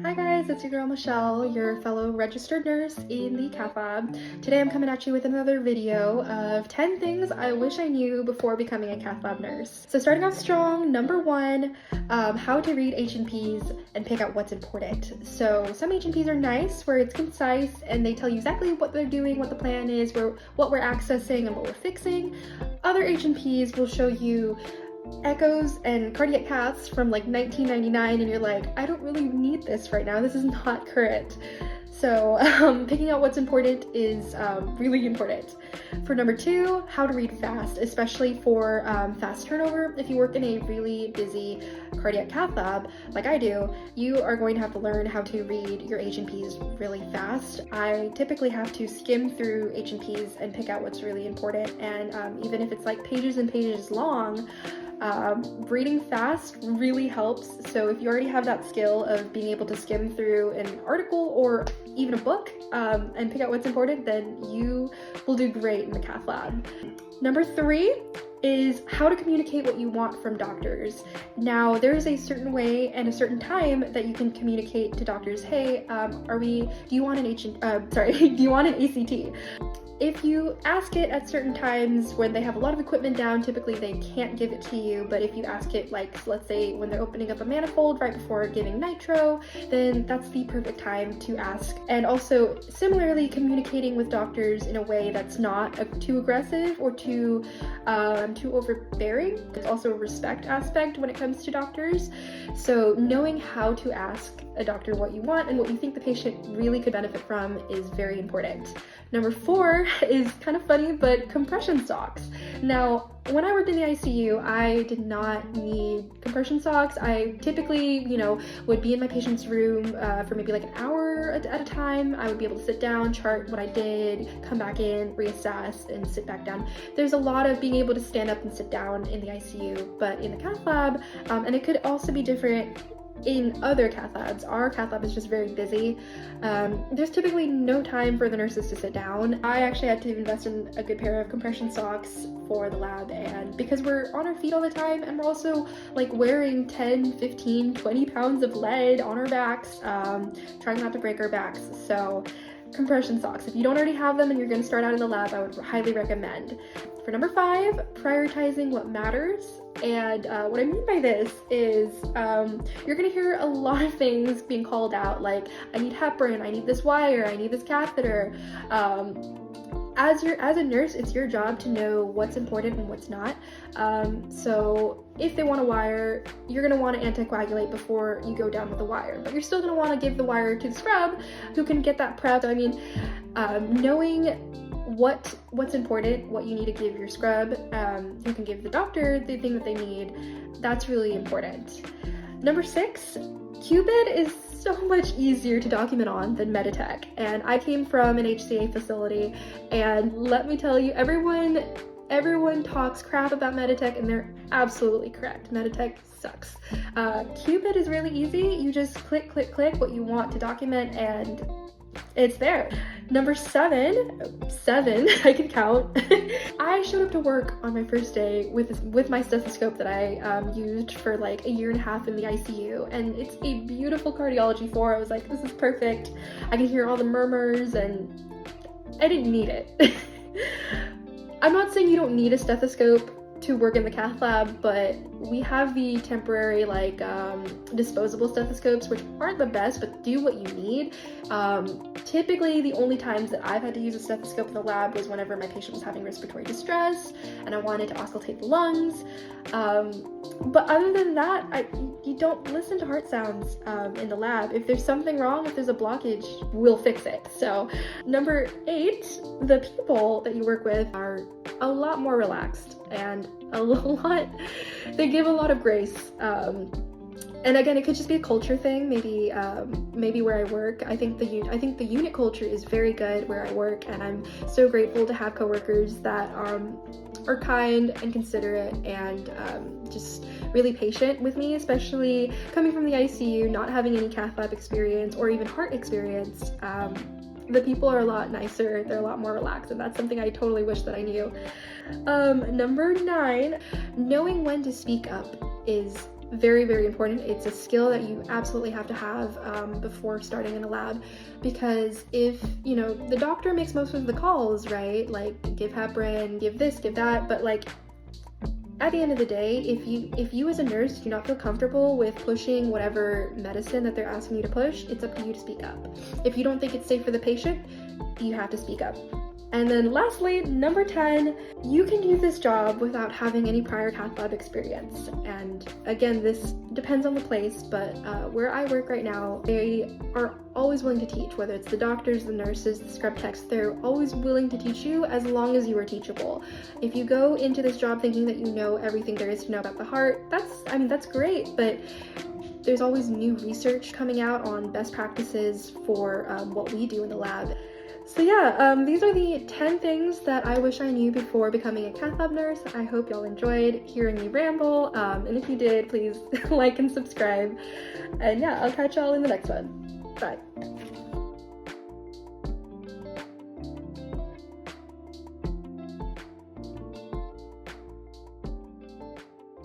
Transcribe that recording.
Hi guys, it's your girl Michelle, your fellow registered nurse in the cath lab. Today I'm coming at you with another video of 10 things I wish I knew before becoming a cath lab nurse. So starting off strong, number one, how to read H&Ps and pick out what's important. So some H&Ps are nice where it's concise and they tell you exactly what they're doing, what the plan is, what we're accessing and what we're fixing. Other H&Ps will show you echoes and cardiac caths from like 1999 and you're like, I don't really need this right now, this is not current. So picking out what's important is really important. For number two, how to read fast, especially for fast turnover. If you work in a really busy cardiac cath lab like I do, you are going to have to learn how to read your H&Ps really fast. I typically have to skim through H&Ps and pick out what's really important, and even if it's like pages and pages long, reading fast really helps. So if you already have that skill of being able to skim through an article or even a book and pick out what's important, then you will do great in the cath lab. Number three is how to communicate what you want from doctors. Now, there is a certain way and a certain time that you can communicate to doctors, hey, do you want an ACT? If you ask it at certain times when they have a lot of equipment down, typically they can't give it to you, but if you ask it, like, let's say when they're opening up a manifold right before giving nitro, then that's the perfect time to ask. And also, similarly, communicating with doctors in a way that's not too aggressive or too overbearing. There's also a respect aspect when it comes to doctors. So knowing how to ask a doctor what you want and what you think the patient really could benefit from is very important. Number four is kind of funny, but compression socks. Now, when I worked in the ICU, I did not need compression socks. I typically, would be in my patient's room for maybe like an hour at a time. I would be able to sit down, chart what I did, come back in, reassess, and sit back down. There's a lot of being able to stand up and sit down in the ICU, but in the cath lab, and it could also be different in other cath labs. Our cath lab is just very busy. There's typically no time for the nurses to sit down. I actually had to invest in a good pair of compression socks for the lab, and because we're on our feet all the time and we're also like wearing 10, 15, 20 pounds of lead on our backs, trying not to break our backs. So compression socks, if you don't already have them and you're going to start out in the lab, I would highly recommend. For number five, prioritizing what matters. And what I mean by this is you're going to hear a lot of things being called out, like I need heparin, I need this wire, I need this catheter. As a nurse, it's your job to know what's important and what's not. So if they want a wire, you're going to want to anticoagulate before you go down with the wire, but you're still going to want to give the wire to the scrub who can get that prepped. I mean, knowing what's important, what you need to give your scrub, who can give the doctor the thing that they need, that's really important. Number six, Cupid is so much easier to document on than Meditech, and I came from an HCA facility, and let me tell you, everyone talks crap about Meditech, and they're absolutely correct. Meditech sucks. Cupid is really easy. You just click what you want to document, and it's there. Number seven, I can count. I showed up to work on my first day with my stethoscope that I used for like a year and a half in the ICU, and it's a beautiful cardiology floor. I was like, this is perfect. I can hear all the murmurs, and I didn't need it. I'm not saying you don't need a stethoscope to work in the cath lab, but we have the temporary disposable stethoscopes, which aren't the best, but do what you need. Typically the only times that I've had to use a stethoscope in the lab was whenever my patient was having respiratory distress and I wanted to auscultate the lungs. But other than that, you don't listen to heart sounds in the lab. If there's something wrong, if there's a blockage, we'll fix it. So number eight, the people that you work with are a lot more relaxed and they give a lot of grace. And again, it could just be a culture thing. Maybe where I work, I think the unit culture is very good where I work, and I'm so grateful to have coworkers that are kind and considerate and just really patient with me, especially coming from the ICU, not having any cath lab experience or even heart experience. The people are a lot nicer, they're a lot more relaxed, and that's something I totally wish that I knew. Number nine, knowing when to speak up is very, very important. It's a skill that you absolutely have to have before starting in a lab, because if, you know, the doctor makes most of the calls, right? Like, give heparin, give this, give that, but like, at the end of the day, if you as a nurse do not feel comfortable with pushing whatever medicine that they're asking you to push, it's up to you to speak up. If you don't think it's safe for the patient, you have to speak up. And then lastly, number 10, you can do this job without having any prior cath lab experience. And again, this depends on the place, but where I work right now, they are always willing to teach, whether it's the doctors, the nurses, the scrub techs, they're always willing to teach you as long as you are teachable. If you go into this job thinking that you know everything there is to know about the heart, that's great, but there's always new research coming out on best practices for what we do in the lab. So yeah, these are the 10 things that I wish I knew before becoming a cath lab nurse. I hope y'all enjoyed hearing me ramble, and if you did, please like and subscribe. And yeah, I'll catch y'all in the next one. Bye.